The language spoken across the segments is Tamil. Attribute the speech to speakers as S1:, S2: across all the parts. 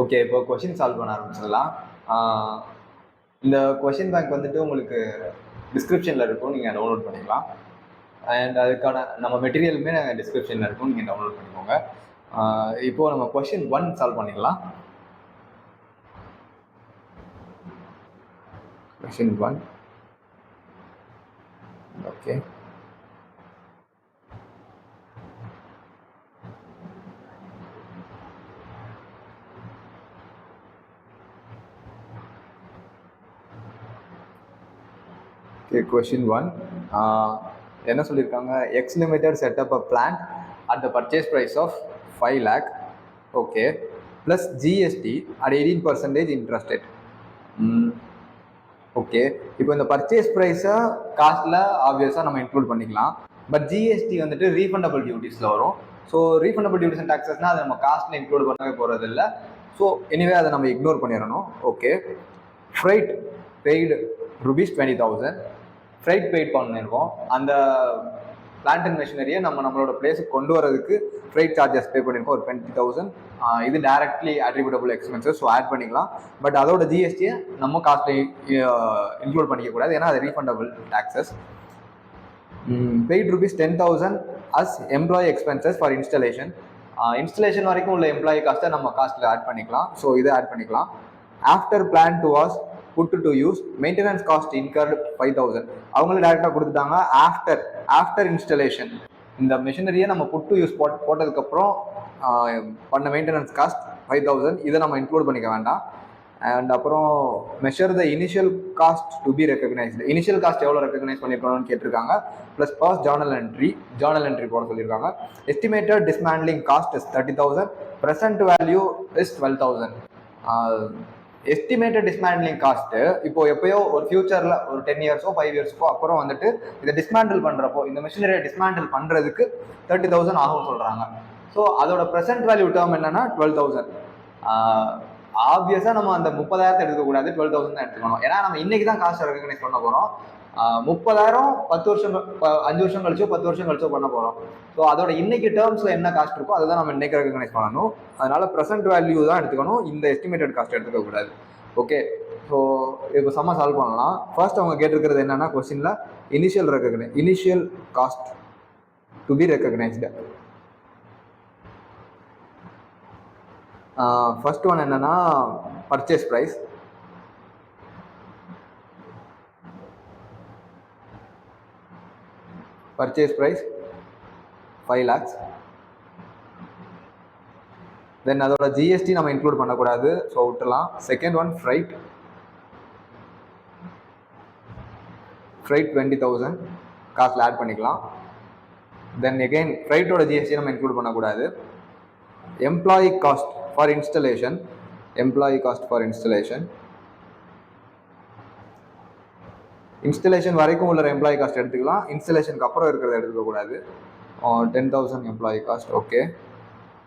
S1: ஓகே, இப்போ கொஷின் சால்வ் பண்ண ஆரம்பிச்சிடலாம். இந்த கொஷின் பேங்க் வந்துட்டு உங்களுக்கு டிஸ்கிரிப்ஷனில் இருக்கும், நீங்கள் டவுன்லோட் பண்ணிக்கலாம். அண்ட் அதுக்கான நம்ம மெட்டீரியலுமே டிஸ்கிரிப்ஷனில் இருக்கும், நீங்கள் டவுன்லோட் பண்ணிக்கோங்க. இப்போது நம்ம கொஷின் 1 சால்வ் பண்ணிடலாம். கொஷின் 1. Okay, question 1. என்ன சொல்லியிருக்காங்க? X limited setup a plant at the purchase price of 5 lakh, okay, plus GST at 18% interest rate. Okay, இப்போ இந்த பர்ச்சேஸ் ப்ரைஸை காஸ்ட்டில் ஆப்வியஸாக நம்ம இன்க்ளூட் பண்ணிக்கலாம். பட் ஜிஎஸ்டி வந்துட்டு ரீஃபண்டபிள் டியூட்டிஸில் வரும். ஸோ ரீஃபண்டபிள் டியூட்டிஸ் அண்ட் டாக்ஸஸ்னால் அதை நம்ம காஸ்ட்டில் இன்க்ளூட் பண்ணவே போகிறது இல்லை. ஸோ எனிவே அதை நம்ம இக்னோர் பண்ணிடணும். Okay, fried paid ₹20,000 fried paid பண்ணியிருக்கோம். அந்த பிளான்ட் அண்ட் மெஷினரியை நம்மளோட பிளேஸுக்கு கொண்டு வரதுக்கு ஃப்ரைட் சார்ஜஸ் பே பண்ணியிருக்கோம் ஒரு 20,000. இது directly attributable expenses, so add பண்ணிக்கலாம். பட் அதோட ஜிஎஸ்டியை நம்ம காஸ்ட்லி இன்க்ளூட் பண்ணிக்கக்கூடாது, ஏன்னா அது refundable taxes. Paid ₹10,000 as employee expenses for installation. Installation வரைக்கும் உள்ள எம்ப்ளாயி காஸ்ட்டை நம்ம காஸ்ட்டில் ஆட் பண்ணிக்கலாம். ஸோ இதை ஆட் பண்ணிக்கலாம். After plant was put to use, maintenance cost incurred 5,000. அவங்களே டேரெக்டாக கொடுத்துட்டாங்க. ஆஃப்டர் இன்ஸ்டலேஷன் இந்த மிஷினரியை நம்ம புட் டு யூஸ் போட்டதுக்கப்புறம் பண்ண மெயின்டெனன்ஸ் காஸ்ட் 5,000. இதை நம்ம இன்க்ளூட் பண்ணிக்க வேண்டாம். அண்ட் அப்புறம் measure the initial cost to be recognized. Initial cost எவ்வளோ ரெக்கக்னைஸ் பண்ணியிருக்கணும்னு கேட்டிருக்காங்க. ப்ளஸ் பாஸ் ஜேர்னல் என்ட்ரி போட சொல்லியிருக்காங்க. Estimated dismantling cost is 30,000. Present value is 12,000. Estimated dismantling cost இப்போ எப்பயோ ஒரு ஃபியூச்சரில் ஒரு 10 இயர்ஸோ 5 இயர்ஸ்க்கோ அப்புறம் வந்துட்டு இதை டிஸ்மேண்டில் பண்ணுறப்போ இந்த மிஷினரியை டிஸ்மேண்டில் பண்ணுறதுக்கு 30,000 ஆகும் சொல்கிறாங்க. ஸோ அதோட ப்ரெசென்ட் வேல்யூ டேர்ம் என்னன்னா 12,000. ஆப்வியஸாக நம்ம அந்த 30,000 எடுக்கக்கூடாது, 12,000 தான் எடுத்துக்கணும். ஏன்னா நம்ம இன்னைக்கு தான் காஸ்ட் ரெகக்னைஸ் பண்ண போகிறோம். 30,000 10 வருஷம் 5 வருஷம் கழிச்சோ 10 வருஷம் கழிச்சோ பண்ண போகிறோம். ஸோ அதோட இன்னைக்கு டேர்ம்ஸில் என்ன காஸ்ட் இருக்கோ அதை தான் நம்ம இன்னைக்கு ரெகக்னைஸ் பண்ணணும். அதனால ப்ரெசென்ட் வேல்யூ தான் எடுத்துக்கணும், இந்த எஸ்டிமேட்டட் காஸ்ட் எடுத்துக்கக்கூடாது. ஓகே, ஸோ இப்போ சம்ம சால்வ் பண்ணலாம். ஃபர்ஸ்ட் அவங்க கேட்டிருக்கிறது என்னன்னா கொஸ்டின்ல initial cost to be recognized. First one என்னன்னா purchase price. Purchase price 5 lakhs. Then அதோட ஜிஎஸ்டி நம்ம இன்க்ளூட் பண்ணக்கூடாது, ஸோ விட்டுலாம். செகண்ட் ஒன் ஃப்ரைட் 20,000 காஸ்ட்ல ஆட் பண்ணிக்கலாம். தென் எகைன் ஃப்ரைட்டோட ஜிஎஸ்டி நம்ம இன்க்ளூட் பண்ணக்கூடாது. Employee cost for installation installation வரைக்கும் உள்ள எம்ப்ளாயி காஸ்ட் எடுத்துக்கலாம், இன்ஸ்டலேஷனுக்கு அப்புறம் இருக்கிறத எடுத்துக்கக்கூடாது. 10,000 employee cost. Okay,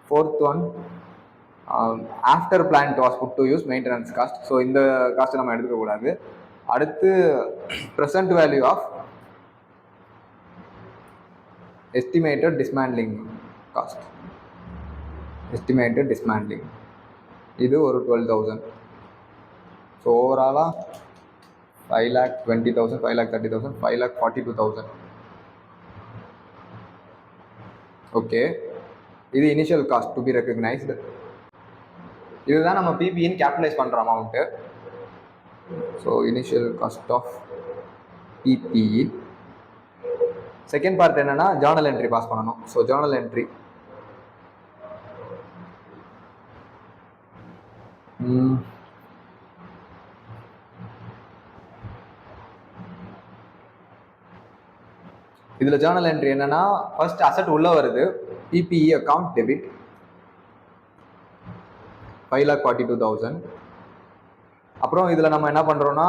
S1: fourth one after plant was put to use maintenance cost. So இந்த காஸ்ட்டை நம்ம எடுத்துக்கக்கூடாது. அடுத்து present value of estimated dismantling cost. இது ஒரு 12,000. ஸோ ஓவராலாக 5,20,000, 5,30,000, 5,42,000. ஓகே, இது initial cost to be recognised. இதுதான் நம்ம பிபிஇன்னு கேபிட்டலைஸ் பண்ணுற amount. So initial cost of PPE. Second part என்னன்னா ஜேர்னல் என்ட்ரி பாஸ் பண்ணணும். ஸோ ஜேர்னல் என்ட்ரி இதுல ஜேர்னல் என்ட்ரி என்னன்னா ஃபர்ஸ்ட் அசெட் உள்ள வருது, பிபிஇ அக்கவுண்ட் டெபிட் 5,42,000. அப்புறம் இதுல நம்ம என்ன பண்றோம்னா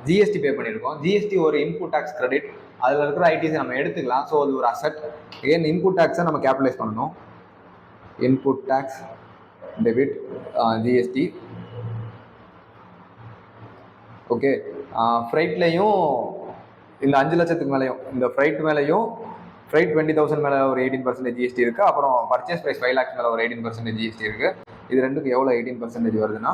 S1: ஜிஎஸ்டி பே பண்ணியிருக்கோம். ஜிஎஸ்டி ஒரு இன்புட் டாக்ஸ் கிரெடிட், அதில் இருக்கிற ஐடிசி நம்ம எடுத்துக்கலாம். ஸோ அது ஒரு அசெட். ஏன் இன்புட் டாக்ஸை நம்ம கேபிட்டலைஸ் பண்ணணும். Input tax debit GST. Okay, ஃப்ரைட்லையும் இந்த 5 லட்சத்துக்கு மேலேயும் இந்த ஃப்ரைட் மேலேயும் ஃப்ரைட் 20,000 மேலே ஒரு 18% ஜிஎஸ்டி இருக்குது. அப்புறம் பர்ச்சேஸ் ப்ரைஸ் 5 lakhs மேலே ஒரு 18% ஜிஎஸ்டி இருக்குது. இது ரெண்டுக்கு எவ்வளோ 18% வருதுன்னா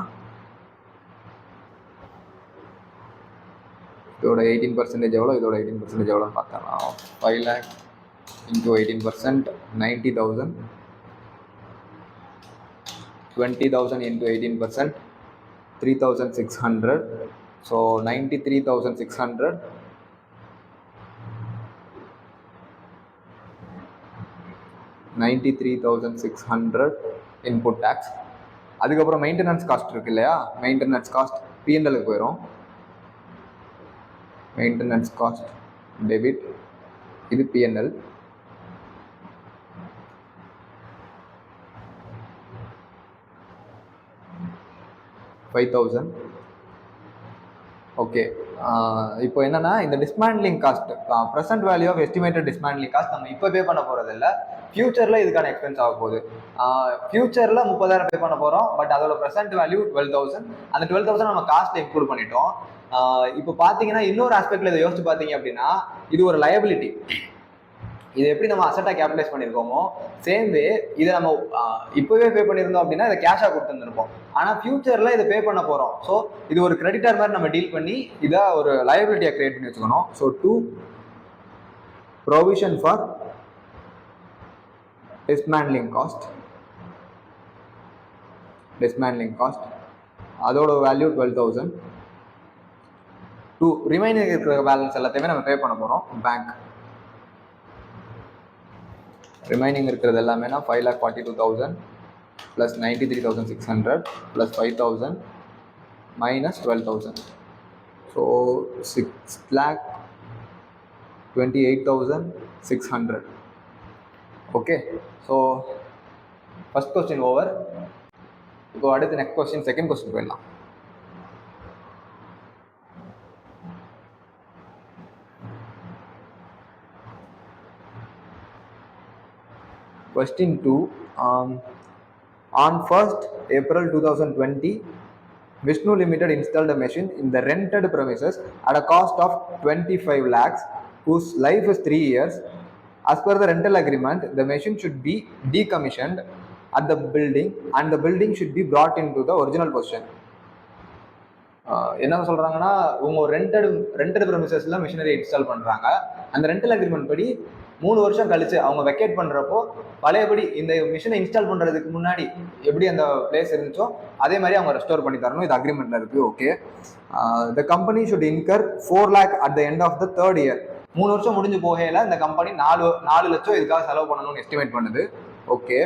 S1: இதோட 18% எவ்வளோ, இதோட 18% எவ்வளோன்னு பார்த்தோம்னா 5 lakh into 18%, 90,000. 20,000 into 18%, 3,600. So 93,600. 93,600 input tax. அதுக்கப்புறம் மெயின்டெனன்ஸ் காஸ்ட் இருக்கு இல்லையா, மெயின்டெனன்ஸ் காஸ்ட் பிஎன்எலுக்கு போயிடும். மெயின்டெனன்ஸ் காஸ்ட் டெபிட், இது பிஎன்எல். $5,000. ஓகே, இப்போ என்னன்னா இந்த dismantling cost, present value of estimated dismantling cost நம்ம இப்போ பே பண்ண போகிறது இல்லை, ஃபியூச்சரில் இதுக்கான எக்ஸ்பென்ஸ் ஆக போகுது. ஃபியூச்சரில் 30,000 பே பண்ண போகிறோம், பட் அதோட ப்ரெசென்ட் வேல்யூ 12,000. அந்த 12,000 நம்ம காஸ்ட்டில் இன்க்ளூட் பண்ணிட்டோம். இப்போ பார்த்தீங்கன்னா இன்னொரு ஆஸ்பெக்டில் இதை யோசிச்சு பார்த்தீங்க அப்படின்னா இது ஒரு லயபிலிட்டி. இது எப்படி நம்ம அசெட்டாக கேபிடலைஸ் பண்ணியிருக்கோமோ சேம் வே இதை நம்ம இப்போவே பே பண்ணியிருந்தோம் அப்படின்னா இதை கேஷாக கொடுத்துருந்துருப்போம். ஆனால் ஃபியூச்சரில் இதை பே பண்ண போகிறோம். ஸோ இது ஒரு கிரெடிட்டர் மாதிரி நம்ம டீல் பண்ணி இதை ஒரு லயபிலிட்டியாக கிரியேட் பண்ணி வச்சுக்கணும். So to provision for dismantling cost அதோட வேல்யூ 12,000. டு ரிமைனிங் இருக்கிற பேலன்ஸ் எல்லாத்தையுமே நம்ம பே பண்ண போகிறோம் பேங்க். ரிமைனிங் இருக்கிறது எல்லாமே 5,42,000 plus 93,600 plus 5,000 minus 12,000. So 6,28,600. Okay, so first question over. இப்போ அடுத்து நெக்ஸ்ட் கொஸ்டின், செகண்ட் கொஸ்டின் போயிடலாம். Question 2. On 1st April 2020, Vishnu Limited installed a machine in the rented premises at a cost of 25 lakhs, whose life is 3 years. As per the rental agreement, the machine should be decommissioned at the building and the building should be brought into the original position. என்ன சொல்றாங்கன்னா, உங்க ரெண்டட் ப்ரெமிசஸ்ல மிஷினரி இன்ஸ்டால் பண்றாங்க. அந்த ரெண்டல் அக்ரிமெண்ட் படி 3 வருஷம் கழிச்சு அவங்க வெக்கேட் பண்றப்போ பழையபடி இந்த மிஷினை இன்ஸ்டால் பண்றதுக்கு முன்னாடி எப்படி அந்த பிளேஸ் இருந்துச்சோ அதே மாதிரி அவங்க ரெஸ்டோர் பண்ணி தரணும். இது அக்ரிமெண்ட்ல இருக்கு. Okay, the company should incur 4 lakh at the end of the 3rd year. 3 வருஷம் முடிஞ்சு போகையில இந்த கம்பெனி 4 லட்சம் இதுக்காக செலவு பண்ணணும்னு எஸ்டிமேட் பண்ணுது. Okay,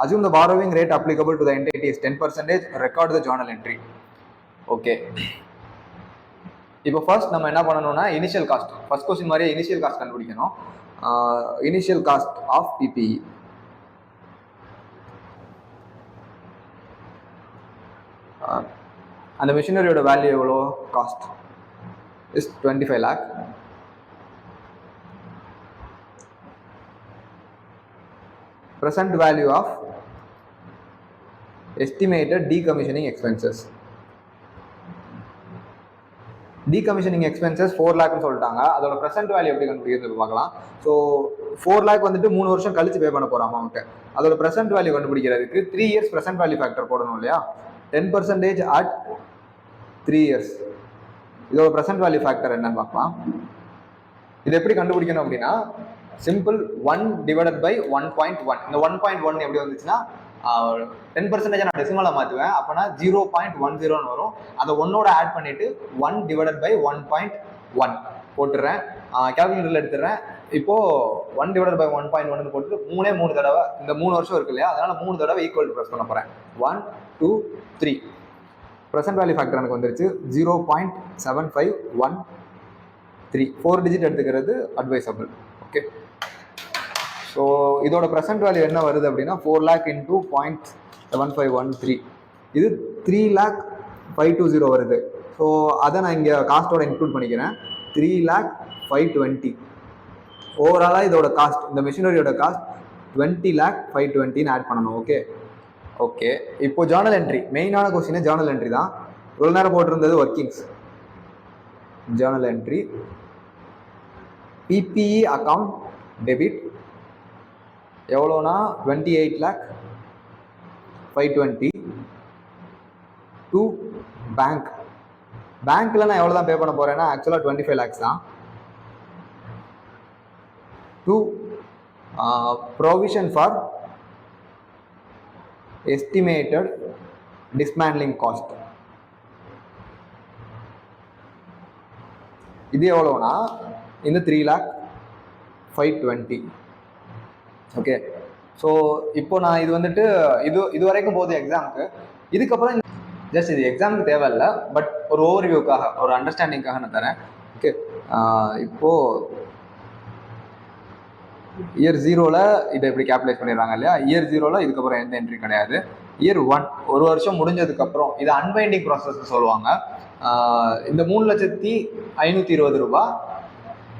S1: assume the borrowing rate applicable to the entity is 10%, record the journal entry. Okay, இப்போ ஃபர்ஸ்ட் நம்ம என்ன பண்ணணும்னா இனிஷியல் காஸ்ட், ஃபர்ஸ்ட் கொஸ்டின் மாதிரியே இனிஷியல் காஸ்ட் கண்டுபிடிக்கணும். இனிஷியல் காஸ்ட் ஆஃப் பிபிஇ அந்த மிஷினரியோட வேல்யூ எவ்வளோ, cost is 25 lakh. present value of estimated decommissioning expenses. டீகமிஷனிங் expenses 4 lakh சொல்லிட்டாங்க. அதோட ப்ரெசென்ட் வேல்யூ எப்படி கண்டுபிடிக்கிறது பார்க்கலாம். ஸோ 4 lakh வந்துட்டு 3 வருஷம் கழிச்சு பே பண்ண போகிற அமௌண்ட். அதோட ப்ரெசென்ட் வேல்யூ கண்டுபிடிக்கிறதுக்கு 3 years ப்ரெசென்ட் வேல்யூ ஃபேக்டர் போடணும் இல்லையா, 10% அட் 3 years. இதோட ப்ரெசென்ட் வேல்யூ ஃபேக்டர் என்னன்னு பார்க்கலாம். இது எப்படி கண்டுபிடிக்கணும் அப்படின்னா சிம்பிள் 1 divided by 1.1. இந்த 1.1 எப்படி வந்துச்சுன்னா 10% நான் டெசிமலாக மாற்றுவேன். அப்போனா 0.10 வரும். அதை 1ஓட ஆட் பண்ணிட்டு 1 divided by 1.1 போட்டுறேன். கேல்குலேட்டரில் எடுத்துடுறேன். இப்போ 1 divided by 1.1 போட்டு 3 தடவை, இந்த 3 வருஷம் இருக்கு இல்லையா, அதனால 3 தடவை ஈக்குவல் டு ப்ரெஸ் பண்ண போகிறேன். 1 2 3. ப்ரெசென்ட் வேல்யூ ஃபேக்டர் எனக்கு வந்துருச்சு 0.7513. 4 digit எடுத்துக்கிறது அட்வைசபிள். ஓகே, ஸோ இதோட ப்ரெசென்ட் வேல்யூ என்ன வருது அப்படின்னா 4 lakh into 0.7513. இது 3,05,20 வருது. ஸோ அதை நான் இங்கே காஸ்ட்டோட இன்க்ளூட் பண்ணிக்கிறேன். 3,05,20. ஓவராலாக இதோட காஸ்ட், இந்த மிஷினரியோட காஸ்ட் 20,05,20 ஆட் பண்ணணும். ஓகே ஓகே, இப்போ ஜேர்னல் என்ட்ரி, மெயினான கொஸ்டினே ஜேர்னல் என்ட்ரி தான். இவ்வளோ நேரம் போட்டிருந்தது workings. Journal entry PPE account debit எவ்வளோனா 28 lakh. 520 டு பேங்க்கில் நான் எவ்வளோ தான் பே பண்ண போகிறேன்னா ஆக்சுவலாக 25 lakhs தான். To provision for estimated dismantling cost. இது எவ்வளோனா இந்த 3,05,20. ஓகே, ஸோ இப்போ நான் இது வந்துட்டு இது வரைக்கும் போகுது எக்ஸாமுக்கு. இதுக்கப்புறம் ஜஸ்ட் இது எக்ஸாமுக்கு தேவையில்லை, பட் ஒரு ஓவர்வியூக்காக ஒரு அண்டர்ஸ்டாண்டிங்காக நான் தரேன். ஓகே, இப்போது இயர் 0ல் இதை எப்படி கேல்குலேட் பண்ணிடுறாங்க இல்லையா? இயர் 0ல் இதுக்கப்புறம் எந்த என்ட்ரி கிடையாது. இயர் 1 ஒரு வருஷம் முடிஞ்சதுக்கப்புறம் இது அன்பைண்டிங் ப்ராசஸ் சொல்லுவாங்க. இந்த 3,520,000 ரூபாய்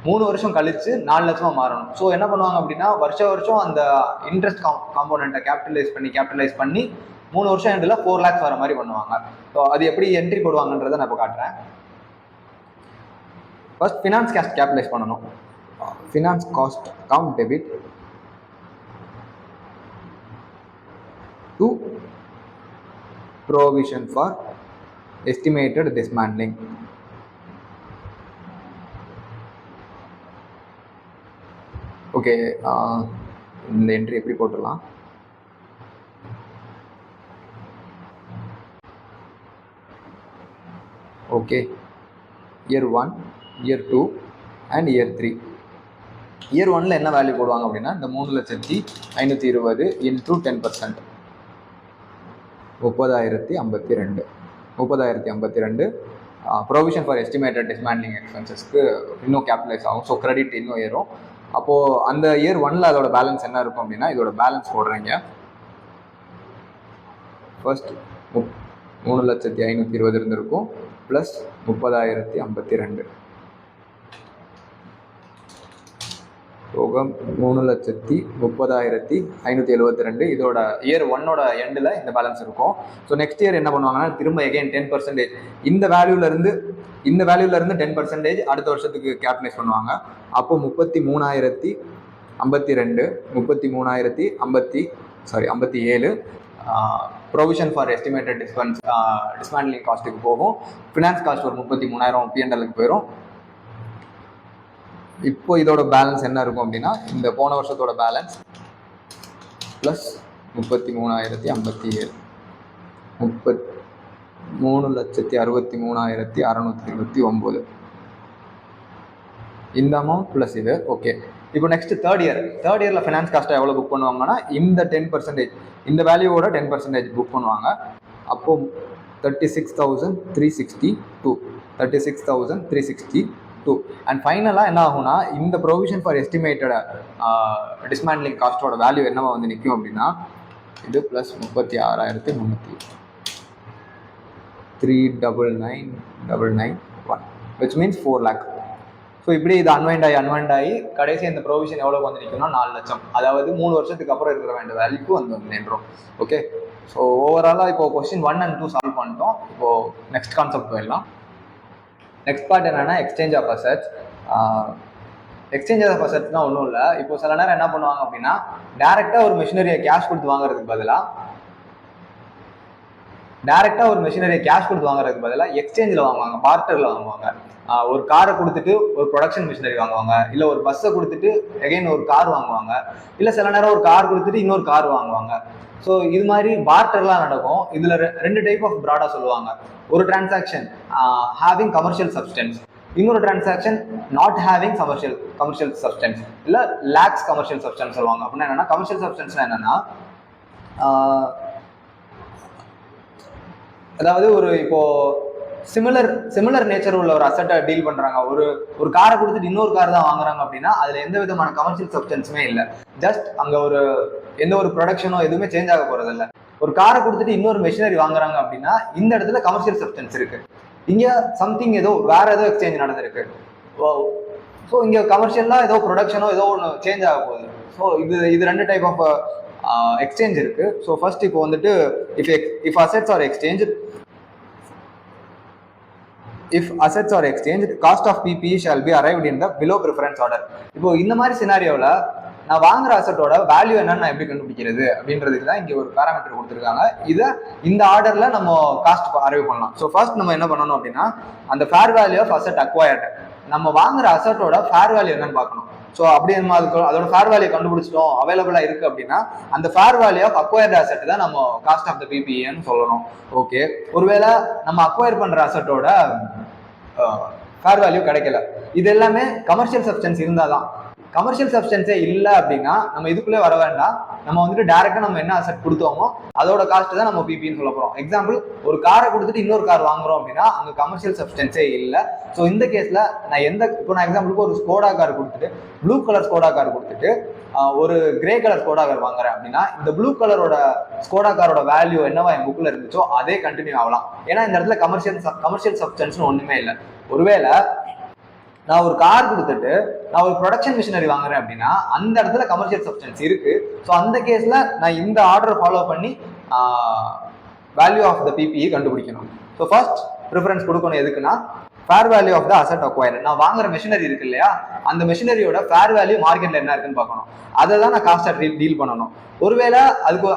S1: 3 வருஷம் கழிச்சு 4 லட்சமாக மாறணும். ஸோ என்ன பண்ணுவாங்க அப்படின்னா வருஷம் அந்த இன்ட்ரெஸ்ட் காம்போனண்ட்டை கேபிட்டலைஸ் பண்ணி 3 வருஷம் எண்டில் 4 lakhs வர மாதிரி பண்ணுவாங்க. ஸோ அது எப்படி என்ட்ரி போடுவாங்கன்றதை நான் இப்போ காட்டுறேன். ஃபர்ஸ்ட் ஃபினான்ஸ் காஸ்ட் கேபிட்டலைஸ் பண்ணணும். Finance cost account debit to provision for estimated dismantling. Okay, இந்த என்ட்ரி எப்படி போட்டுடலாம்? Okay, year 1, year 2 and year 3. Year 1ல் என்ன வேல்யூ போடுவாங்க அப்படின்னா இந்த 3,520,000 into 10% 30,052. Provision for estimated dismantling எக்ஸ்பென்சஸ்க்கு இன்னும் கேபிட்டலைஸ் ஆகும். ஸோ கிரெடிட் இன்னும் ஏறும். அப்போது அந்த இயர் 1ல் அதோட பேலன்ஸ் என்ன இருக்கும் அப்படின்னா இதோட பேலன்ஸ் போடுறீங்க. ஃபர்ஸ்ட் 3,520,000 இருந்திருக்கும் ப்ளஸ் 30,052 போக 3,30,572. இதோட இயர் 1ஓட எண்டில் இந்த பேலன்ஸ் இருக்கும். ஸோ நெக்ஸ்ட் இயர் என்ன பண்ணுவாங்கன்னா திரும்ப எகைன் 10% இந்த வேல்யூலேருந்து 10% அடுத்த வருஷத்துக்கு கேபிட்டலைஸ் பண்ணுவாங்க. அப்போ 53,057 ப்ரொவிஷன் ஃபார் எஸ்டிமேட்டட் டிஸ்மேண்ட்லிங் காஸ்ட்டுக்கு போகும். ஃபினான்ஸ் காஸ்ட் ஒரு 33,000 P&Lக்கு போயிடும். இப்போ இதோட பேலன்ஸ் என்ன இருக்கும் அப்படின்னா இந்த போன வருஷத்தோட பேலன்ஸ் ப்ளஸ் 33,057 3,63,629 இந்த அமௌண்ட் ப்ளஸ் இது. ஓகே, இப்போ நெக்ஸ்ட் தேர்ட் இயரில் ஃபினான்ஸ் காஸ்ட்டை எவ்வளோ புக் பண்ணுவாங்கன்னா இந்த 10% இந்த வேல்யூவோட 10% புக் பண்ணுவாங்க. அப்போது 36,362 அண்ட் ஃபைனலாக என்ன ஆகும்னா இந்த ப்ரொவிஷன் ஃபார் எஸ்டிமேட்டட் டிஸ்மேண்ட்லிங் காஸ்ட்டோட வேல்யூ என்னவா வந்து நிற்கும் அப்படின்னா இது plus 36,300 3,99,991 which means 4 lakh. So இப்படி இது அன்வைண்ட் ஆகி கடைசி இந்த ப்ரொவிஷன் எவ்வளோ வந்து நிற்கும்னா 4 லட்சம். அதாவது 3 வருஷத்துக்கு அப்புறம் இருக்கிற வேண்டிய வேல்யூக்கு வந்து நின்றோம். ஓகே, ஸோ ஓவராலாக இப்போ கொஸ்டின் 1 and 2 சால்வ் பண்ணிட்டோம். இப்போது நெக்ஸ்ட் கான்செப்ட் போயிடலாம். நெக்ஸ்ட் பார்ட் என்னன்னா exchange of assets. Exchange of அசெட்ஸ்னால் ஒன்றும் இல்லை. இப்போ சில நேரம் என்ன பண்ணுவாங்க அப்படின்னா டேரெக்டாக ஒரு மிஷினரியை கேஷ் கொடுத்து வாங்குறதுக்கு பதிலாக எக்ஸ்சேஞ்சில் வாங்குவாங்க, பார்ட்டரில் வாங்குவாங்க. ஒரு காரை கொடுத்துட்டு ஒரு ப்ரொடக்ஷன் மிஷினரி வாங்குவாங்க, இல்லை ஒரு பஸ்ஸை கொடுத்துட்டு எகைன் ஒரு கார் வாங்குவாங்க, இல்லை சில நேரம் ஒரு கார் கொடுத்துட்டு இன்னொரு கார் வாங்குவாங்க. ஸோ இது மாதிரி பார்ட்டர்லாம் நடக்கும். இதில் 2 டைப் ஆஃப் ப்ராடாக சொல்லுவாங்க. ஒரு டிரான்சாக்ஷன் ஹேவிங் கமர்ஷியல் சப்ஸ்டன்ஸ், இன்னொரு transaction not having commercial substance, இல்லை லேக்ஸ் கமர்ஷியல் சப்ஸ்டன்ஸ் சொல்லுவாங்க. அப்படின்னா என்னன்னா கமர்ஷியல் சப்ஸ்டன்ஸ்னா என்னன்னா அதாவது ஒரு இப்போ சிமிலர் நேச்சர் உள்ள ஒரு அசட்டை டீல் பண்றாங்க. ஒரு காரை கொடுத்துட்டு இன்னொரு கார் தான் வாங்குறாங்க அப்படின்னா அதுல எந்த விதமான கமர்ஷியல் சப்ஸ்டன்ஸுமே இல்லை. ஜஸ்ட் அங்க எந்த ஒரு ப்ரொடக்ஷனோ எதுவுமே சேஞ்ச் ஆக போறது இல்லை. ஒரு காரை கொடுத்துட்டு இன்னொரு மெஷினரி வாங்குறாங்க அப்படின்னா இந்த இடத்துல கமர்ஷியல் சப்ஸ்டன்ஸ் இருக்கு. இங்க சம்திங் வேற ஏதோ எக்ஸ்சேஞ்ச் நடந்திருக்கு. ஸோ இங்க கமர்ஷியலா ஏதோ ப்ரொடக்ஷனோ ஏதோ ஒன்று சேஞ்ச் ஆக போகுது. ஸோ இது 2 டைப் ஆஃப் எக்ஸ்சேஞ்ச் இருக்கு. ஸோ ஃபர்ஸ்ட் இப்போ வந்துட்டு if assets are exchanged, cost of PPE shall be arrived in the below preference order. இப்போ இந்த மாதிரி சினாரியோவில் நான் வாங்குற அசட்டோட வேல்யூ என்னன்னு நான் எப்படி கண்டுபிடிக்கிறது அப்படின்றதுக்கு தான் இங்க ஒரு பேராமீட்டர் கொடுத்துருக்காங்க. இதை இந்த ஆர்டர்ல நம்ம காஸ்ட் அரைவ் பண்ணலாம். ஸோ ஃபர்ஸ்ட் நம்ம என்ன பண்ணணும் அப்படின்னா அந்த fair value of asset acquired, நம்ம வாங்குற அசட்டோட ஃபேர் வேல்யூ என்னன்னு பார்க்கணும். ஸோ அப்படி நம்ம அதோட ஃபேர் வேல்யூ கண்டுபிடிச்சிட்டோம், அவைலபிளா இருக்கு அப்படின்னா அந்த fair value of acquired asset தான் நம்ம காஸ்ட் ஆஃப் த பிபிஏன்னு சொல்லணும். ஓகே, ஒருவேளை நம்ம அக்வயர் பண்ற அசட்டோட ஃபேர் வேல்யூ கிடைக்கல, இது எல்லாமே கமர்ஷியல் சப்ஸ்டன்ஸ் இருந்தாதான். கமர்ஷியல் சப்ஸ்டன்ஸே இல்லை அப்படின்னா நம்ம இதுக்குள்ளே வர வேண்டாம். நம்ம வந்துட்டு டேரக்டா நம்ம என்ன அசெட் கொடுத்தோமோ அதோட காஸ்ட் தான் நம்ம பிபின்னு சொல்ல போறோம். எக்ஸாம்பிள், ஒரு காரை கொடுத்துட்டு இன்னொரு கார் வாங்குறோம் அப்படின்னா அங்க கமர்ஷியல் சப்ஸ்டன்ஸே இல்லை. ஸோ இந்த கேஸ்ல நான் இப்போ நான் எக்ஸாம்பிளுக்கு ஒரு ஸ்கோடா கார் கொடுத்துட்டு ப்ளூ கலர் ஸ்கோடா கார் கொடுத்துட்டு ஒரு கிரே கலர் ஸ்கோடா கார் வாங்குறேன் அப்படின்னா இந்த ப்ளூ கலரோட ஸ்கோடா காரோட வேல்யூ என்னவா என் புக்ல இருந்துச்சோ அதே கண்டினியூ ஆகலாம். ஏன்னா இந்த இடத்துல கமர்ஷியல் சப்ஸ்டன்ஸ் ஒண்ணுமே இல்லை. ஒருவேளை நான் ஒரு கார் கொடுத்துட்டு நான் ஒரு ப்ரொடக்ஷன் மிஷினரி வாங்குறேன் அப்படின்னா அந்த இடத்துல கமர்ஷியல் சப்ஸ்டன்ஸ் இருக்கு. ஸோ அந்த கேஸ்ல நான் இந்த ஆர்டர் ஃபாலோ பண்ணி வேல்யூ ஆஃப் த பிபிஇ கண்டுபிடிக்கணும். ஸோ ஃபர்ஸ்ட் ப்ரிஃபரன்ஸ் கொடுக்கணும் எதுக்குன்னா fair value of the asset acquire. நான் வாங்குற மிஷினரி இருக்கு இல்லையா, அந்த மிஷினரியோட ஃபேர் வேல்யூ மார்க்கெட்ல என்ன இருக்குன்னு பார்க்கணும். அதை தான் நான் காஸ்ட் டீல் பண்ணணும். ஒருவேளை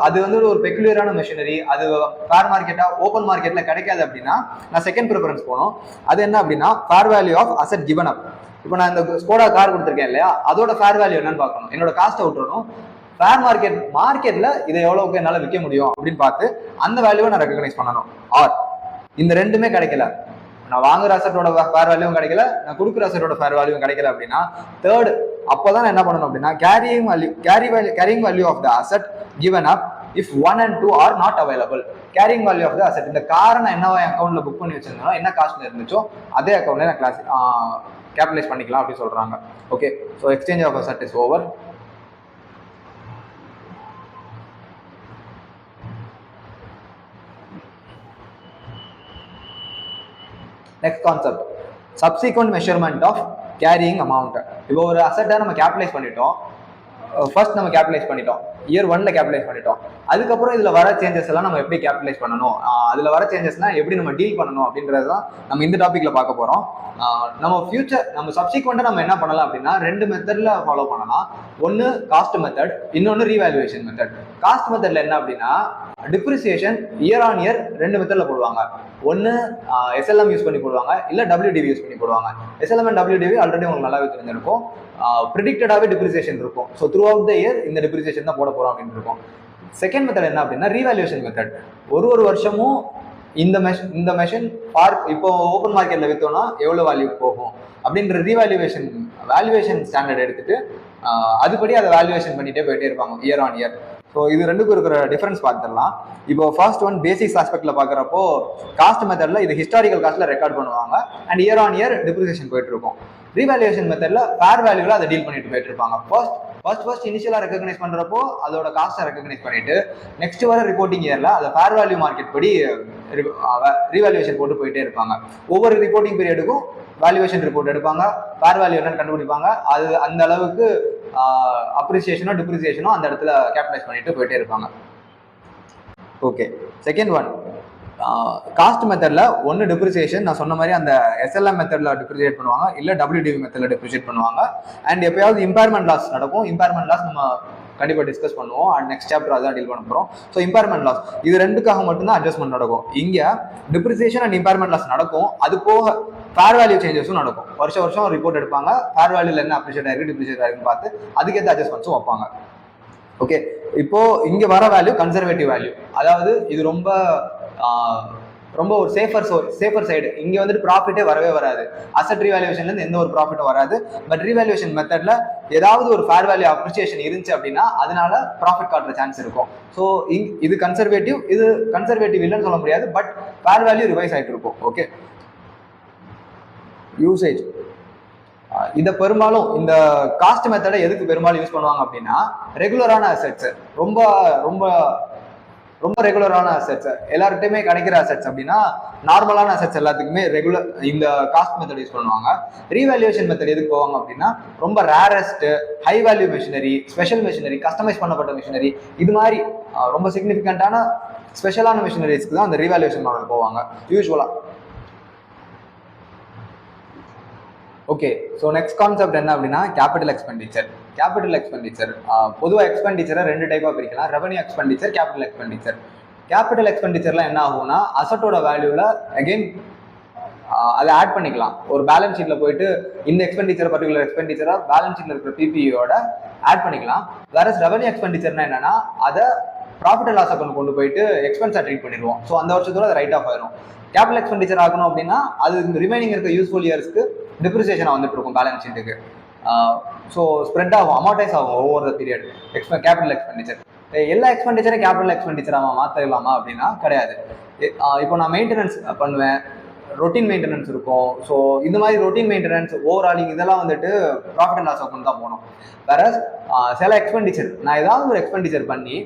S1: அது வந்து ஒரு பெக்குலியரான மிஷினரி, அது ஃபேர் மார்க்கெட்டா ஓப்பன் மார்க்கெட்ல கிடைக்காது அப்படின்னா நான் செகண்ட் ப்ரிஃபரன்ஸ் போகணும். அது என்ன அப்படின்னா fair value of asset given up. இப்போ நான் இந்த ஸ்கோடா கார் கொடுத்துருக்கேன் இல்லையா, அதோட ஃபேர் வேல்யூ என்னன்னு பார்க்கணும். என்னோட காஸ்ட்டை விட்டுறணும். ஃபேர் மார்க்கெட்ல இதை எவ்வளவுக்கு என்னால் விற்க முடியும் அப்படின்னு பார்த்து அந்த வேல்யூவை நான் ரெகக்னைஸ் பண்ணணும். ஆர் இந்த ரெண்டுமே கிடைக்கல, நான் வாங்குற அசட்டோட ஃபேர் வேல்யூவும் கிடைக்கல, நான் கொடுக்குற அசட்டோட ஃபேர் வேல்யூவும் கிடைக்கல அப்படின்னா தேர்ட் அப்போதான் என்ன பண்ணணும் அப்படின்னா carrying value of the asset given up if 1 and 2 are not available. Carrying value of the asset, இந்த காரை நான் என்னவா என் அக்கௌண்ட்ல புக் பண்ணி வச்சிருந்தோம், என்ன காஸ்ட்ல இருந்துச்சோ அதே அக்கௌண்ட்ல நான் கேபிட்டலைஸ் பண்ணிக்கலாம் அப்படி சொல்றாங்க. Okay, so exchange of asset is over. Next concept, subsequent measurement of carrying amount. இப்போ ஒரு அசட்டை நம்ம கேபிட்டலைஸ் பண்ணிட்டோம், ஃபர்ஸ்ட் நம்ம கேபிட்டலைஸ் பண்ணிட்டோம், இயர் 1ல கேபிட்டலைஸ் பண்ணிட்டோம். அதுக்கப்புறம் இதுல வர சேஞ்சஸ் எல்லாம் நம்ம எப்படி கேபிட்டலைஸ் பண்ணணும், அதுல வர சேஞ்சஸ்னா எப்படி நம்ம டீல் பண்ணணும் அப்படின்றது தான் நம்ம இந்த டாபிக்ல பார்க்க போறோம். நம்ம சப்சிக்வெண்டா நம்ம என்ன பண்ணலாம் அப்படின்னா ரெண்டு மெத்தட்ல ஃபாலோ பண்ணலாம். ஒன்னு காஸ்ட் மெத்தட், இன்னொன்னு ரீவேல்யூவேஷன் மெத்தட். காஸ்ட் மெத்தட்ல என்ன அப்படின்னா டிப்ரிசியேஷன் இயர் ஆன் இயர் ரெண்டு மெத்தட்ல போடுவாங்க. ஒன்னு எஸ்எல்எம் யூஸ் பண்ணி போடுவாங்க, இல்ல டபிள்யூடிவி யூஸ் பண்ணி போடுவாங்க. எஸ்எல்எம் அண்ட் டபிள்யூடிவி ஆல்ரெடி உங்களுக்கு நல்லாவே தெரிஞ்சிருக்கும். ப்ரிடிக்டடாவே டிப்ரிசியேஷன் இருக்கும். So through out the year இந்த டிப்ரிசியேஷன் தான் போட போறோம் அப்படின்னு இருக்கும். செகண்ட் மெத்தட் என்ன அப்படின்னா ரீவேல்யூவேஷன் மெத்தட். ஒரு வருஷமும் இந்த மெஷின் இப்போ ஓப்பன் மார்க்கெட்ல வித்தோம்னா எவ்வளவு வேல்யூ போகும் அப்படின்ற வேல்யூவேஷன் ஸ்டாண்டர்ட் எடுத்துட்டு அதுபடி அதை வேல்யூவேஷன் பண்ணிட்டே போயிட்டே இருப்பாங்க இயர் ஆன் இயர். ஸோ இது ரெண்டுக்கும் இருக்கிற டிஃபரன்ஸ் பார்த்துடலாம். இப்போ ஃபர்ஸ்ட் ஒன் பேசிக்ஸ் ஆஸ்பெக்ட்ல பார்க்குறப்போ காஸ்ட் மெத்தட்ல இது ஹிஸ்டாரிக்கல் காஸ்ட்ல ரெக்கார்ட் பண்ணுவாங்க and year on year depreciation போயிட்டு இருக்கும். ரீவேல்யூவேஷன் மெத்தட்ல ஃபேர் வேல்யூல அதை டீல் பண்ணிட்டு போயிட்டு இருப்பாங்க. ஃபர்ஸ்ட் இனிஷியலா ரெகக்னைஸ் பண்றப்போ அதோட காஸ்ட்டை ரெகக்னைஸ் பண்ணிட்டு நெக்ஸ்ட் வர ரிப்போர்ட்டிங் இயர்ல அதை ஃபேர் வேல்யூ மார்க்கெட் படி ரீவேல்யூவேஷன் போட்டு போயிட்டே இருப்பாங்க. ஒவ்வொரு ரிப்போர்ட்டிங் பீரியடுக்கும் வேல்யூவேஷன் ரிப்போர்ட் எடுப்பாங்க, ஃபேர் வேல்யூ என்னன்னு கண்டுபிடிப்பாங்க. அது அந்த அளவுக்கு அப்ரிசியேஷனோ டிப்ரிசியேஷனோ அந்த இடத்துல கேபிட்டலைஸ் பண்ணிட்டு போயிட்டே இருப்பாங்க. ஓகே, செகண்ட் ஒன் காஸ்ட் மெத்தட்ல ஒன்னு டிப்ரிசியேஷன், நான் சொன்ன மாதிரி அந்த எஸ்எல்எம் மெத்தட்ல டிப்ரிசியேட் பண்ணுவாங்க, இல்ல டபிள்யூடிவி மெத்தட்ல டிப்ரிசியேட் பண்ணுவாங்க. அண்ட் எப்பயாவது இம்பேர்மெண்ட் லாஸ் நடக்கும். இம்பேர்மெண்ட் லாஸ் நம்ம கண்டிப்பா டிஸ்கஸ் பண்ணுவோம் அண்ட் நெக்ஸ்ட் சாப்டர் அதான் டீல் பண்ண போறோம். ஸோ இம்பேர்மெண்ட் லாஸ் இது ரெண்டுக்காக மட்டும்தான் அட்ஜஸ்ட்மெண்ட் நடக்கும். இங்க டிப்ரிசியேஷன் அண்ட் இம்பேர்மெண்ட் லாஸ் நடக்கும், அது போக ஃபேர் வேல்யூ சேஞ்சஸும் நடக்கும். வருஷம் ரிப்போர்ட் எடுப்பாங்க, ஃபேர் வேல்யூல என்ன அப்ரிஷியேட் ஆயிருக்கு டிப்ரிசியேட் ஆயிருக்குன்னு பார்த்து அதுக்கேற்ற அட்ஜஸ்ட்மெண்ட்ஸும் வைப்பாங்க. ஓகே, இப்போ இங்க வர வேல்யூ கன்சர்வேட்டிவ் வேல்யூ, அதாவது இது ரொம்ப ஒரு சேஃபர் சைடு. இங்க வந்துட்டு ப்ராஃபிட்டே வரவே வராது. அசட் ரீவேல்யூவேஷன்ல இருந்து எந்த ஒரு ப்ராஃபிட்டும் வராது. பட் ரீவேல்யூவேஷன் மெத்தட்ல ஏதாவது ஒரு ஃபேர் வேல்யூ அப்ரிசியேஷன் இருந்துச்சு அப்படின்னா அதனால ப்ராஃபிட் காட்டுற சான்ஸ் இருக்கும். ஸோ இது கன்சர்வேட்டிவ் இல்லைன்னு சொல்ல முடியாது, பட் ஃபேர் வேல்யூ ரிவைஸ் ஆயிட்டு இருக்கும். ஓகே, யூசேஜ் இதை பெரும்பாலும் இந்த காஸ்ட் மெத்தடை எதுக்கு பெரும்பாலும் யூஸ் பண்ணுவாங்க அப்படின்னா ரெகுலரான அசெட்ஸ், ரொம்ப ரெகுலரான அசெட்ஸ் எல்லார்கிட்டையுமே கிடைக்கிற அசெட்ஸ் அப்படின்னா நார்மலான அசெட்ஸ் எல்லாத்துக்குமே ரெகுலர் இந்த காஸ்ட் மெத்தட் யூஸ் பண்ணுவாங்க. ரீவேல்யூவேஷன் மெத்தட் எதுக்கு போவாங்க அப்படின்னா ரொம்ப rarest high value machinery, special machinery, customise பண்ணப்பட்ட மிஷினரி, இது மாதிரி ரொம்ப சிக்னிஃபிகண்டான ஸ்பெஷலான மிஷினரிஸ்க்கு தான் அந்த ரீவேல்யூவேஷன் மாடல் போவாங்க யூஸ்வலா. ஓகே, ஸோ நெக்ஸ்ட் கான்செப்ட் என்ன அப்படின்னா கேபிட்டல் எக்ஸ்பெண்டிச்சர். Capital expenditure. பொதுவாக எக்ஸ்பெண்டிச்சரை 2 டைப்பாக பிரிக்கலாம், revenue expenditure, capital expenditure. Capital எக்ஸ்பெண்டிச்சர்லாம் என்ன ஆகும்னா அசட்டோட வேல்யூவில் அகெயின் அதை ஆட் பண்ணிக்கலாம். ஒரு பேலன்ஸ் ஷீட்டில் போயிட்டு இந்த எக்ஸ்பெண்டிச்சர் பர்டிகுலர் எக்ஸ்பெண்டிச்சராக பேலன்ஸ் ஷீட்டில் இருக்கிற பிபியோட ஆட் பண்ணிக்கலாம். வேற ரெவன்யூ எக்ஸ்பெண்டிச்சர்னா என்னன்னா அதை ப்ராஃபிட் அண்ட் லாஸ் அக்கௌண்ட் கொண்டு போயிட்டு எக்ஸ்பென்ஸாக ட்ரீட் பண்ணிடுவோம். ஸோ அந்த வருஷத்தோட அது ரைட் ஆஃப் ஆயிரும். கேபிட்டல் எக்ஸ்பெண்டிச்சர் ஆகணும் அப்படின்னா அது ரிமைனிங் இருக்க யூஸ்ஃபுல் இயர்ஸ்க்கு டிப்ரிசியேஷனாக வந்துட்டு இருக்கும் பேலன்ஸ் ஷீட்டுக்கு. ஸோ ஸ்ப்ரெட் ஆகும், அமௌண்டைஸ் ஆகும் over the period capital expenditure. எல்லா எக்ஸ்பெண்டிச்சரும் கேபிட்டல் எக்ஸ்பெண்டிச்சராக மாற்றிடலாமா அப்படின்னா கிடையாது. இப்போ நான் மெயின்டெனன்ஸ் பண்ணுவேன், ரொட்டீன் மெயின்டெனன்ஸ் இருக்கும். ஸோ இந்த மாதிரி ரொட்டீன் மெயின்டெனன்ஸ் ஓவராலிங் இதெல்லாம் வந்துட்டு ப்ராஃபிட் அண்ட் லாஸ் அக்கௌண்ட் தான் போகணும். வேற சில எக்ஸ்பெண்டிச்சர் நான் ஏதாவது ஒரு எக்ஸ்பெண்டிச்சர் பண்ணி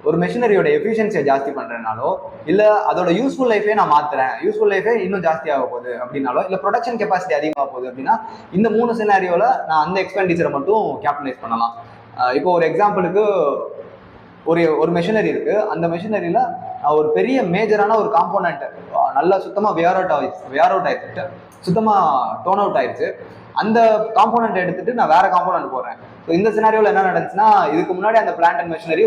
S1: ஒரு மெஷினரியோட எஃபிஷியன்சியை ஜாஸ்தி பண்ணுறதுனாலோ இல்லை அதோட யூஸ்ஃபுல் லைஃபே நான் மாற்றுறேன், யூஸ்ஃபுல் லைஃபே இன்னும் ஜாஸ்தி ஆக போகுது அப்படின்னாலோ இல்லை ப்ரொடக்ஷன் கெப்பாசிட்டி அதிகமாக போகுது அப்படின்னா இந்த 3 சினாரியோவில் நான் அந்த எக்ஸ்பெண்டிச்சரை மட்டும் கேபிட்டலைஸ் பண்ணலாம். இப்போ ஒரு எக்ஸாம்பிளுக்கு ஒரு மெஷினரி இருக்குது. அந்த மெஷினரியில் ஒரு பெரிய மேஜரான ஒரு காம்போனன்ட் நல்லா சுத்தமாக வியர் அவுட் ஆயிடுச்சு, சுத்தமாக டோன் அவுட் ஆயிடுச்சு. அந்த காம்போனன்ட் எடுத்துட்டு நான் வேற காம்போனன்ட் போடுறேன். ஸோ இந்த சினாரியோவில் என்ன நடந்துச்சுன்னா இதுக்கு முன்னாடி அந்த plant and machinery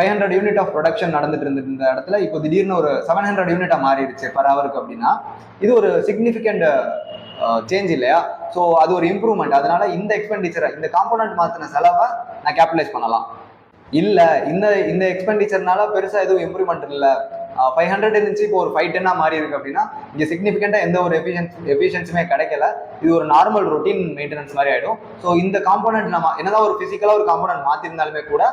S1: 500 unit of production நடந்துட்டு இருந்த இடத்துல இப்போ திடீர்னு ஒரு 700 யூனிட்டாக மாறிடுச்சு பர் ஹவருக்கு அப்படின்னா இது ஒரு சிக்னிஃபிகண்ட் சேஞ்ச் இல்லையா? ஸோ அது ஒரு இம்ப்ரூவ்மெண்ட். அதனால இந்த எக்ஸ்பெண்டிச்சரை இந்த காம்போனன்ட் மாற்றின செலவை நான் கேபிட்டலைஸ் பண்ணலாம். இல்லை இந்த எக்ஸ்பெண்டிச்சர்னால பெருசாக எதுவும் இம்ப்ரூவ்மெண்ட் இல்லை, 500 இருந்துச்சு இப்போ ஒரு 510 மாறி இருக்கு அப்படின்னா இங்கே சிக்னிஃபிகண்டாக எந்த ஒரு எஃபிஷியன்ஸுமே கிடைக்கல. இது ஒரு நார்மல் ரொட்டீன் மெயின்டெனன்ஸ் மாதிரி ஆகிடும். ஸோ இந்த காம்போனன்ட் நம்ம என்னதான் ஒரு ஃபிசிக்கலாக ஒரு காம்போனன்ட் மாற்றிருந்தாலுமே கூட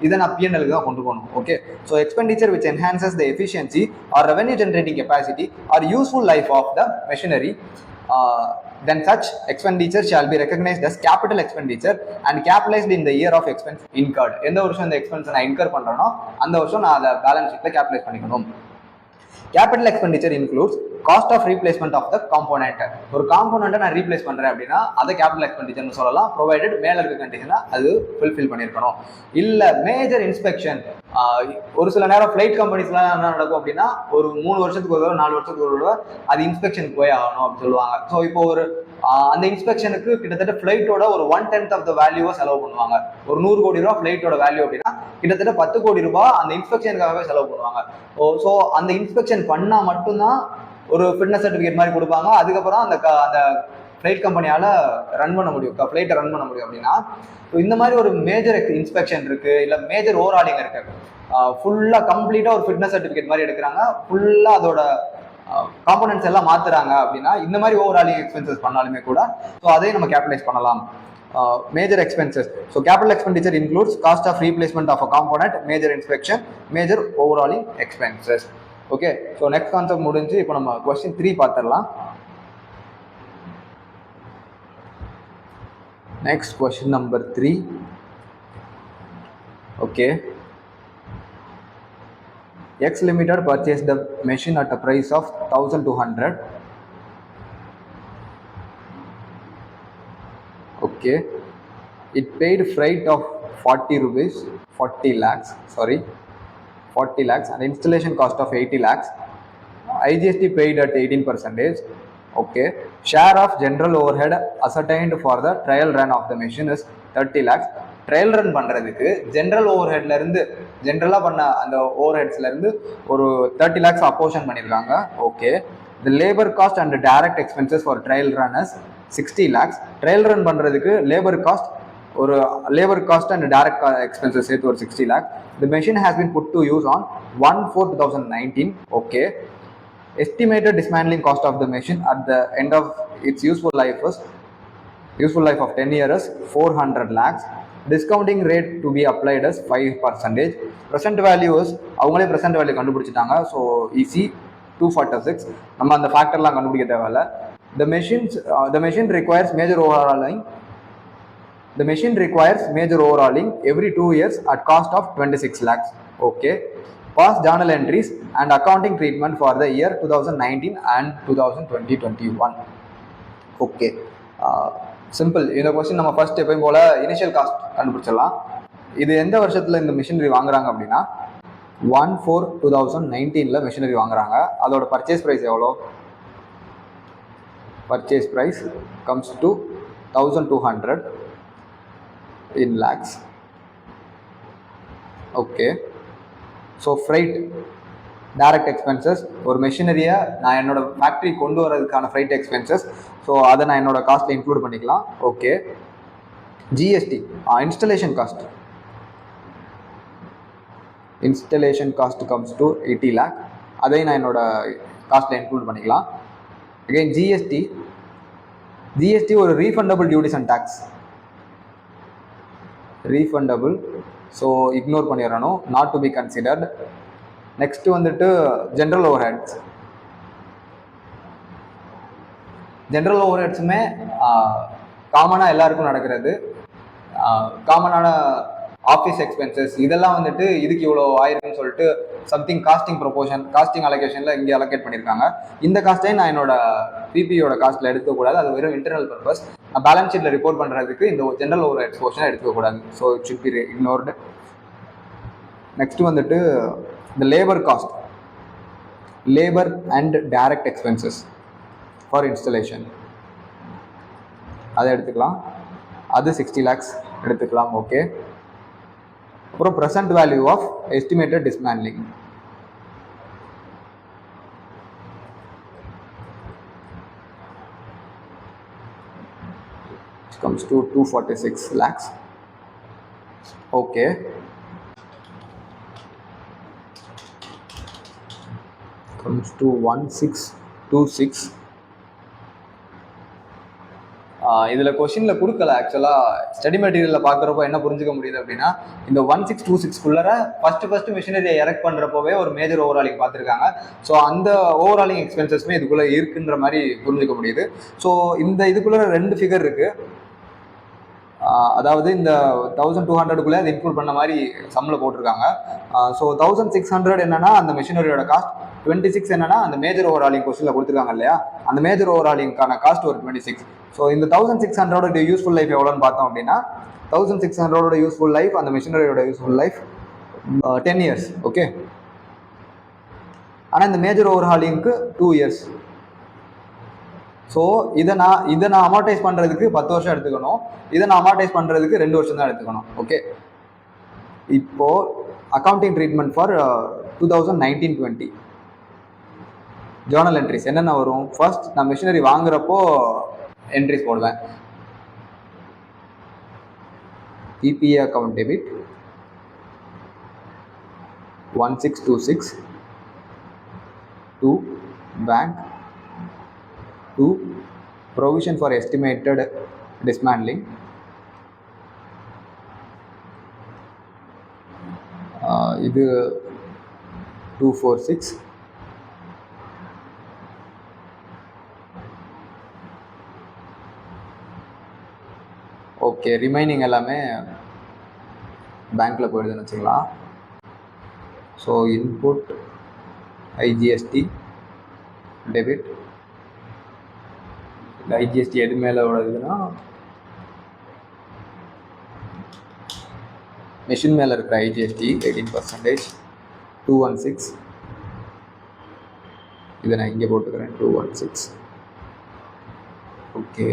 S1: இதை நான் பிஎன்எலுக்கு தான் கொண்டு போகணும். Okay, so expenditure which enhances the efficiency or revenue generating capacity or useful life of the machinery, then such expenditure shall be recognized as capital expenditure and capitalized in the year of expense incurred. எந்த வருஷம் இந்த எக்ஸ்பென்ஸ் நான் இன்கர் பண்றேனோ அந்த வருஷம் நான் அதை பேலன்ஸ் ஷீட்ல கேபிட்டலைஸ் பண்ணிக்கணும். Capital expenditure includes cost of replacement of the component. ஒரு காம்போனண்ட்டை நான் ரீப்ளேஸ் பண்றேன் அப்படின்னா அதை கேபிட்டல் எக்ஸ்பெண்டிச்சர்னு சொல்லலாம், ப்ரொவைடட் மேல இருக்க கண்டிஷனை அது ஃபுல்ஃபில் பண்ணியிருக்கணும். இல்லை மேஜர் இன்ஸ்பெக்ஷன், ஒரு சில நேரம் ஃப்ளைட் கம்பெனிஸ்லாம் என்ன நடக்கும் அப்படின்னா ஒரு 3 வருஷத்துக்கு ஒரு தடவை 4 வருஷத்துக்கு ஒரு தடவை அது இன்ஸ்பெக்ஷனுக்கு போய் ஆகணும் அப்படின்னு சொல்லுவாங்க. ஸோ இப்போ அந்த இன்ஸ்பெக்ஷனுக்கு கிட்டத்தட்ட ஃப்ளைட்டோட ஒரு 1/10 ஆஃப் த வேல்யூவை செலவு பண்ணுவாங்க. ஒரு 100 கோடி ரூபா ஃப்ளைட்டோட வேல்யூ அப்படின்னா கிட்டத்தட்ட 10 கோடி ரூபாய் அந்த இன்ஸ்பெக்ஷனுக்காகவே செலவு பண்ணுவாங்க. ஸோ அந்த இன்ஸ்பெக்ஷன் பண்ணால் மட்டும்தான் ஒரு ஃபிட்னஸ் சர்டிஃபிகேட் மாதிரி கொடுப்பாங்க. அதுக்கப்புறம் அந்த ஃப்ளைட் கம்பெனியால் ரன் பண்ண முடியும், ஃப்ளைட்டை ரன் பண்ண முடியும் அப்படின்னா. ஸோ இந்த மாதிரி ஒரு மேஜர் இன்ஸ்பெக்ஷன் இருக்குது, இல்லை மேஜர் ஓவராலிங் இருக்குது, ஃபுல்லாக கம்ப்ளீட்டாக ஒரு ஃபிட்னஸ் சர்டிஃபிகேட் மாதிரி எடுக்கிறாங்க, ஃபுல்லாக அதோட காம்போனன்ட்ஸ் எல்லாம் மாற்றுறாங்க அப்படின்னா இந்த மாதிரி ஓவராலிங் எக்ஸ்பென்சஸ் பண்ணாலுமே கூட ஸோ அதையும் நம்ம கேபிட்டலைஸ் பண்ணலாம். Major expenses, so capital expenditure includes cost of replacement of a component, major inspection, major overhauling expenses. Okay, so next concept முடிஞ்சு இப்போ நம்ம கொஸ்டின் 3 பார்த்துடலாம். Next question number 3. Okay, X Limited purchased the machine at a price of 1200. Okay, it paid freight of 40 rupees, 40 lakhs and installation cost of 80 lakhs. IGST paid at 18%. Okay, share of general overhead ascertained for the trial run of the machine is 30 lakhs. Trial run பண்ணுறதுக்கு ஜென்ரல் ஓவர்ஹெட்ல இருந்து ஜென்ரலாக பண்ண அந்த ஓவர்ஹெட்ஸ்ல இருந்து ஒரு 30 lakhs அப்போர்ஷன் பண்ணியிருக்காங்க. Okay, the labour cost and direct expenses for trial run is 60 lakhs. Trial run பண்ணுறதுக்கு labour cost and direct expenses சேர்த்து ஒரு 60 lakhs. The machine has been put to use on 1/4/2019. Okay, estimated dismantling cost of the machine at the end of its useful life of 10 years is 400 lakhs. Discounting rate to be applied as 5%. Present value is அவங்களே present value கண்டுபிடிச்சிட்டாங்க. So easy 246. நம்ம அந்த ஃபேக்டர்லாம் கண்டுபிடிக்க தேவையில்ல. The machine requires major overhauling every 2 years at cost of 26 lakhs. Okay, past journal entries and accounting treatment for the year 2019 and 2020-21. Okay, simple. இந்த கொஸ்டின் நம்ம ஃபர்ஸ்ட் எப்பயும் போல இனிஷியல் காஸ்ட் கண்டுபிடிச்சிடலாம். இது எந்த வருஷத்துல இந்த மிஷினரி வாங்குறாங்க அப்படின்னா 1/4/2019 மிஷினரி வாங்குறாங்க. அதோட பர்ச்சேஸ் ப்ரைஸ் எவ்வளோ? Purchase price comes to 1200. in lakhs. Okay. So freight direct expenses, ஒரு மெஷினரியை நான் என்னோட ஃபேக்ட்ரி கொண்டு வரதுக்கான ஃப்ரைட் எக்ஸ்பென்சஸ், ஸோ அதை நான் என்னோட காஸ்ட்டில் இன்க்ளூட் பண்ணிக்கலாம். Okay. GST, installation cost. Installation cost comes to 80 lakh, அதையும் நான் என்னோட காஸ்ட்டில் இன்க்ளூட் பண்ணிக்கலாம். அகைன் ஜிஎஸ்டி ஒரு refundable duties and taxes. Refundable, so ignore பண்ணிடணும், not to be considered. Next வந்துட்டு ஜென்ரல் ஓவர் ஹெட்ஸ். ஜென்ரல் ஓவர் ஹெட்ஸுமே காமனாக எல்லாருக்கும் நடக்கிறது. காமனான ஆஃபீஸ் எக்ஸ்பென்சஸ் இதெல்லாம் வந்துட்டு இதுக்கு இவ்வளோ ஆயிருக்குன்னு சொல்லிட்டு சம்திங் காஸ்டிங் அலோகேஷனில் இங்கே அலோகேட் பண்ணியிருக்காங்க. இந்த காஸ்ட்டையும் நான் என்னோட பிபியோட காஸ்ட்டில் எடுக்கக்கூடாது, அது வெறும் இன்டர்னல் பர்பஸ். நான் பேலன்ஸ் ஷீட்டில் ரிப்போர்ட் பண்ணுறதுக்கு இந்த ஜென்ரல் ஓவர் ஹெட்ஸ் போர்ஷனை எடுத்துக்கக்கூடாது. So it should be ignored. Next வந்துட்டு இந்த labour cost, labour and direct expenses for installation, அதை எடுத்துக்கலாம். அது 60 lakhs எடுத்துக்கலாம். ஓகே. அப்புறம் present value of estimated dismantling. comes to 246 lakhs. Okay. Comes to 1626. இதில் கொஷினில் கொடுக்கல. ஆக்சுவலாக ஸ்டடி மெட்டீரியலில் பார்க்குறப்போ என்ன புரிஞ்சுக்க முடியுது அப்படின்னா, இந்த 1626 ஃபஸ்ட்டு மிஷினரியை எரெக்ட் பண்ணுறப்போவே ஒரு மேஜர் ஓவராலிங் பார்த்துருக்காங்க. ஸோ அந்த ஓவராலிங் எக்ஸ்பென்சஸ்மே இதுக்குள்ளே இருக்குன்ற மாதிரி புரிஞ்சுக்க முடியுது. ஸோ இந்த இதுக்குள்ளே 2 ஃபிகர் இருக்குது. அதாவது இந்த 1200க்குள்ளே அது இன்க்ளூட் பண்ண மாதிரி சம்மில் போட்டிருக்காங்க. ஸோ 1600 என்னன்னா அந்த மிஷினரியோட காஸ்ட், 26 என்னன்னா அந்த மேஜர் ஓவராலிங் கொஸ்டினில் கொடுத்துருக்காங்க இல்லையா, அந்த மேஜர் ஓவராலிங்கான காஸ்ட் ஒரு 26. ஸோ இந்த 1600 யூஸ்ஃபுல் லைஃப் எவ்வளோன்னு பார்த்தோம் அப்படின்னா, 1600 யூஸ்ஃபுல் லைஃப், அந்த மிஷினரியோட யூஸ்ஃபுல் லைஃப் 10 years. ஓகே. ஆனால் இந்த மேஜர் ஓவர்ஹாலிங்க்கு 2 years. ஸோ இதை நான் அமார்டைஸ் பண்ணுறதுக்கு 10 வருஷம் எடுத்துக்கணும், இதை நான் அமார்டைஸ் பண்ணுறதுக்கு 2 வருஷம் தான் எடுத்துக்கணும். ஓகே. இப்போது accounting treatment for 2019-20 Journal entries என்னென்ன வரும்? ஃபர்ஸ்ட் நான் மிஷினரி வாங்குறப்போ என்ட்ரிஸ் போடுவேன். PPA account debit 1626 to bank to provision for estimated dismantling, இது 246. ஓகே. ரிமைனிங் எல்லாமே பேங்க்கில் போயிடுதுன்னு வச்சுக்கலாம். ஸோ இன்புட் IGST டெபிட், இந்த IGST எது மேலே உள்ளதுன்னா மெஷின் மேலே இருக்கிற IGST 18%, 216. இதை நான் இங்கே போட்டுக்கிறேன் 216. ஓகே.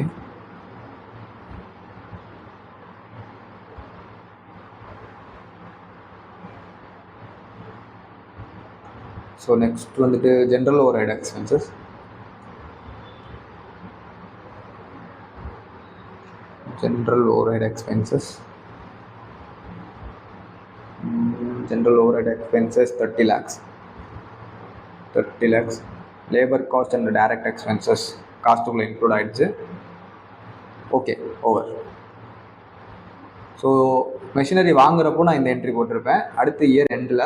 S1: ஸோ நெக்ஸ்ட் வந்துட்டு general overhead expenses. General overhead expenses 30 lakhs. Labor cost and direct expenses காஸ்ட்டுக்குள்ள இன்க்ளூட் ஆகிடுச்சு. Okay, over. ஸோ மெஷினரி வாங்குறப்போ நான் இந்த என்ட்ரி போட்டிருப்பேன். அடுத்த இயர் எண்டில்,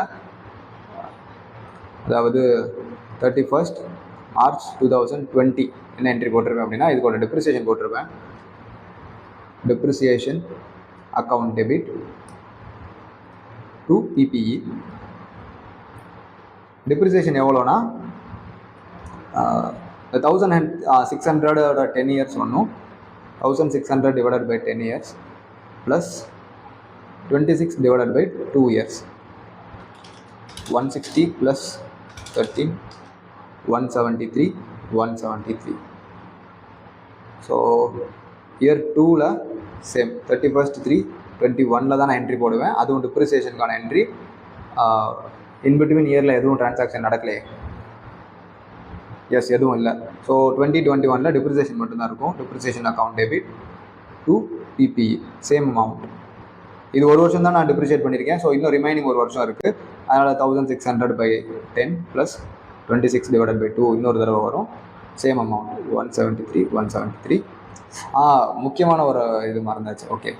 S1: அதாவது 31st March 2020 என்ன என்ட்ரி போட்டிருப்பேன் அப்படின்னா, இதுக்கோட டெப்ரிசியேஷன் போட்டிருப்பேன். depreciation account debit to PPE. depreciation எவ்வளோனா 1600 10 years ஒன்றும் 1600 divided by 10 years plus 26 divided by 2 years, 160 plus 13 173 173. so year 2ல சேம் 31st 3 2021 தான் நான் என்ட்ரி போடுவேன். அதுவும் டிப்ரிசியேஷனுக்கான என்ட்ரி. இன்பிட்வீன் இயரில் எதுவும் டிரான்சாக்ஷன் நடக்கலையே? எஸ், எதுவும் இல்லை. ஸோ 2021 டிப்ரிசியேஷன் மட்டும்தான் இருக்கும். Depreciation account debit to PPE same amount. இது ஒரு வருஷம் தான் நான் டிப்ரிஷியேட் பண்ணியிருக்கேன். ஸோ இன்னும் ரிமைனிங் ஒரு வருஷம் இருக்குது. அதனால் 1600/10 + 26/2 இன்னொரு தடவை வரும். Same amount 173. முக்கியமான ஒரு இது மறந்தாச்சு. ஓகே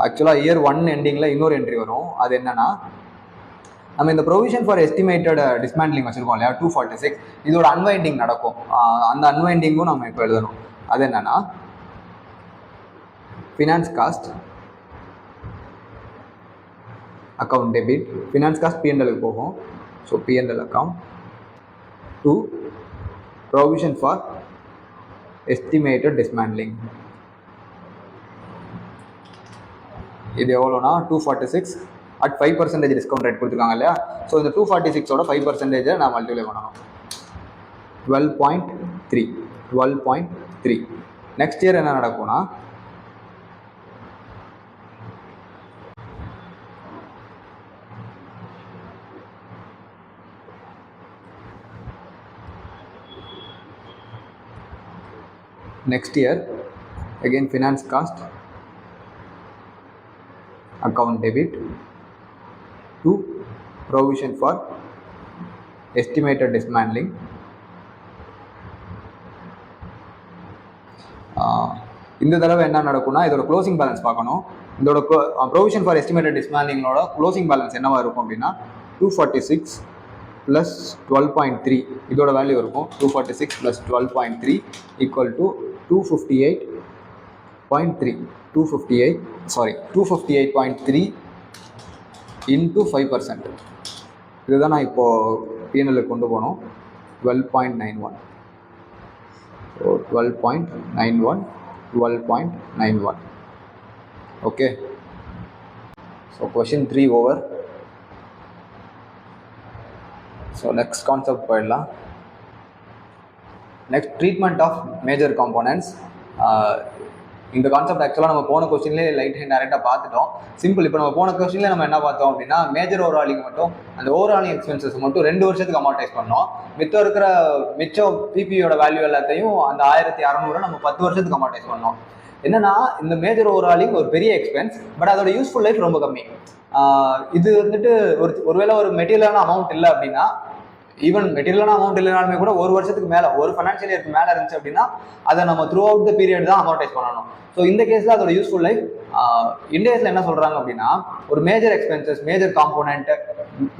S1: ஆக்சுவலாக இயர் 1 எண்டிங்கில் இன்னொரு என்ட்ரி வரும். அது என்னன்னா, நம்ம இந்த ப்ரொவிஷன் ஃபார் எஸ்டிமேட்டட் டிஸ்மேண்ட்லிங் வச்சுருக்கோம் இல்லையா, 246, இதோட அன்வைண்டிங் நடக்கும். அந்த அன்வைண்டிங்கும் நம்ம இப்போ எழுதணும். அது என்னன்னா, finance cost account debit, finance cost பிஎன்எலுக்கு போகும். So PNL account to provision for estimated dismantling. இது எவ்வளோனா 246 at 5% டிஸ்கவுண்ட் ரேட் கொடுத்துருக்காங்க இல்லையா. ஸோ இந்த 246ஓட 5% நான் மல்டிப்ளை பண்ணணும். 12.3. நெக்ஸ்ட் இயர் என்ன நடக்கும்னா, next year again finance cost account debit to provision for estimated dismantling. இந்த தடவை என்ன நடக்கும்னா, இதோட க்ளோசிங் பேலன்ஸ் பார்க்கணும். இதோட ப்ரொவிஷன் ஃபார் எஸ்டிமேட்டட் டிஸ்மேண்ட்லிங்கோட க்ளோசிங் பேலன்ஸ் என்னவா இருக்கும் அப்படின்னா 246 + 12.3 இதோட வேல்யூ இருக்கும். 246 + 12.3 = 258.3 258.3 into 5%. இதுதான் நான் இப்போது பிஎன்எலுக்கு கொண்டு போனோம். 12.91. ஸோ 12.91. ஓகே. So question 3 over. So next concept போயிடலாம். Next treatment of major components. இந்த கான்செப்ட் ஆக்சுவலாக நம்ம போன கொஸ்டின்லேயே லைட் ஹேண்ட் டேரெக்டாக பார்த்துட்டோம். சிம்பிள். இப்போ நம்ம போன கொஸ்டின்லேயே நம்ம என்ன பார்த்தோம் அப்படின்னா, மேஜர் ஓவராலிங் மட்டும், அந்த ஓவராலிங் எக்ஸ்பென்சஸ் மட்டும் 2 வருஷத்துக்கு அமார்டைஸ் பண்ணோம். மிச்சம் பிபியோட வேல்யூ எல்லாத்தையும் அந்த 1600 நம்ம 10 வருஷத்துக்கு அமார்டைஸ் பண்ணோம். என்னன்னா, இந்த மேஜர் ஓவராலிங் ஒரு பெரிய எக்ஸ்பென்ஸ், பட் அதோட யூஸ்ஃபுல் லைஃப் ரொம்ப கம்மி. இது வந்துட்டு ஒருவேளை ஒரு மெட்டீரியலான அமௌண்ட் இல்லை அப்படின்னா, ஈவன் மெட்டீரியலான அமௌண்ட் இல்லைனாலுமே கூட ஒரு வருஷத்துக்கு மேலே, ஒரு ஃபைனான்ஷியல் இயருக்கு மேலே இருந்துச்சு அப்படின்னா அதை நம்ம த்ரூ அவுட் த பீரியட் தான் அமார்டைஸ் பண்ணணும். ஸோ இந்த கேஸில் அதோட யூஸ்ஃபுல் லைஃப் இந்தியாஸில் என்ன சொல்கிறாங்க அப்படின்னா, ஒரு major expenses, major component,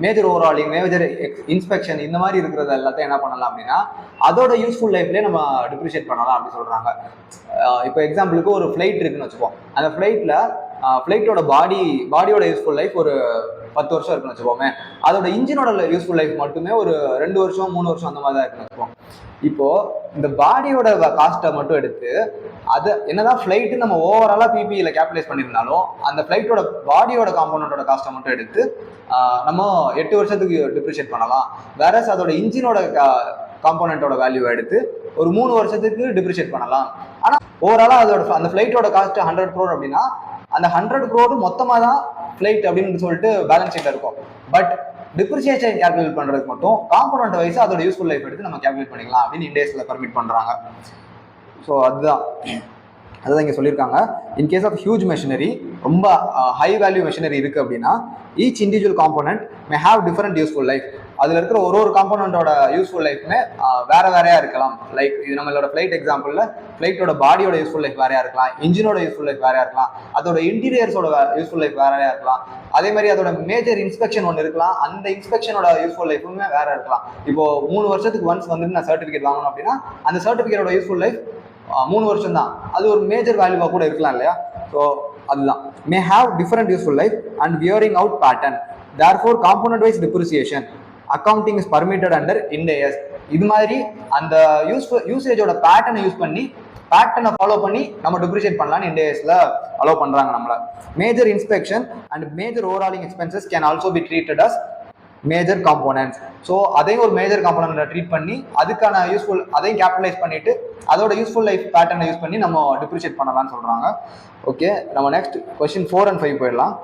S1: major overhauling, major inspection, இந்த மாதிரி இருக்கிறது எல்லாத்தையும் என்ன பண்ணலாம் அப்படின்னா அதோட யூஸ்ஃபுல் லைஃப்லேயே நம்ம டிப்ரிஷியேட் பண்ணலாம் அப்படி சொல்கிறாங்க. இப்போ எக்ஸாம்பிளுக்கு ஒரு ஃப்ளைட் இருக்குன்னு வச்சுப்போம். அந்த ஃப்ளைட்டோட பாடியோட யூஸ்ஃபுல் லைஃப் ஒரு 10 வருஷம் இருக்குன்னு வச்சுப்போமே. அதோட இன்ஜினோட யூஸ்ஃபுல் லைஃப் மட்டுமே ஒரு 2 வருஷம் 3 வருஷம் அந்த மாதிரி தான் இருக்குன்னு வச்சுப்போம். இப்போ இந்த பாடியோட காஸ்ட்டை மட்டும் எடுத்து அது என்னதான் ஃப்ளைட்டு நம்ம ஓவராலாக பிபியில் கேபிடலைஸ் பண்ணியிருந்தாலும் அந்த ஃப்ளைட்டோட பாடியோட காம்போனண்டோட காஸ்ட்டை மட்டும் எடுத்து நம்ம 8 வருஷத்துக்கு டிப்ரிஷியேட் பண்ணலாம். வேறஸ் அதோட இன்ஜினோட காம்போனண்டோட வேல்யூவை எடுத்து ஒரு 3 வருஷத்துக்கு டிப்ரிஷியேட் பண்ணலாம். ஆனால் ஓவராலாக அந்த ஃப்ளைட்டோட காஸ்ட் 100 crore அப்படின்னா அந்த 100 crore மொத்தமாக தான் ஃப்ளைட் அப்படின்னு சொல்லிட்டு பேலன்ஸ் ஷீட்டில் இருக்கும். பட் டிப்ரிசியேஷன் கேல்குலேட் பண்ணுறதுக்கு மட்டும் காம்போனண்ட் வைஸ் அதோட யூஸ்ஃபுல் லைஃப் எடுத்து நம்ம கேல்குலேட் பண்ணிக்கலாம் அப்படின்னு இண்டேஸில் பர்மிட் பண்ணுறாங்க. ஸோ அதுதான் இங்கே சொல்லியிருக்காங்க. In case of huge machinery, ரொம்ப ஹை வேல்யூ மெஷினரி இருக்குது அப்படின்னா each individual component may have different useful life. அதில் இருக்கிற ஒரு காம்போனண்டோட யூஸ்ஃபுல் லைஃப்மே வேறையாக இருக்கலாம். லைக் இது நம்மளோட ஃப்ளைட் எக்ஸாம்பிளில் ஃப்ளைட்டோட பாடியோட யூஸ்ஃபுல் லைஃப் வேறையாக இருக்கலாம், இன்ஜினோட யூஸ்ஃபுல் லைஃப் வேறையாக இருக்கலாம், அதோட இன்டீரியர்ஸோட யூஸ்ஃபுல் லைஃப் வேறையாக இருக்கலாம். அதே மாதிரி அதோட மேஜர் இன்ஸ்பெக்ஷன் ஒன்று இருக்கலாம், அந்த இன்ஸ்பெக்ஷனோட யூஸ்ஃபுல் லைஃபுமே வேற இருக்கலாம். இப்போ 3 வருஷத்துக்கு ஒன்ஸ் வந்துட்டு நான் சர்டிஃபிகேட் வாங்கணும் அப்படின்னா அந்த சர்டிஃபிகேட்டோட யூஸ்ஃபுல் லைஃப் 3 வருஷம் தான். அது ஒரு மேஜர் வேல்யூவாக கூட இருக்கலாம் இல்லையா. ஸோ அதுதான் may have different useful life and wearing out pattern. Therefore component wise depreciation accounting is permitted under Ind AS. இது மாதிரி அந்த யூசேஜோட பேட்டர்னை யூஸ் பண்ணி பேட்டர்னை ஃபாலோ பண்ணி நம்ம டிப்ரிஷியேட் பண்ணலாம்னு இண்ட் ASல அலோவ் பண்ணுறாங்க நம்மள. Major inspection and major overhauling expenses can also be treated as major components. So அதையும் ஒரு மேஜர் காம்போனன்ட் ட்ரீட் பண்ணி அதுக்கான யூஸ்ஃபுல் அதையும் கேபிட்டலைஸ் பண்ணிட்டு அதோட யூஸ்ஃபுல் லைஃப் பேட்டர்னை யூஸ் பண்ணி நம்ம டிப்ரிஷியேட் பண்ணலாம்னு சொல்றாங்க. ஓகே, நம்ம நெக்ஸ்ட் கொஸ்டின் 4 and 5 போயிடலாம்.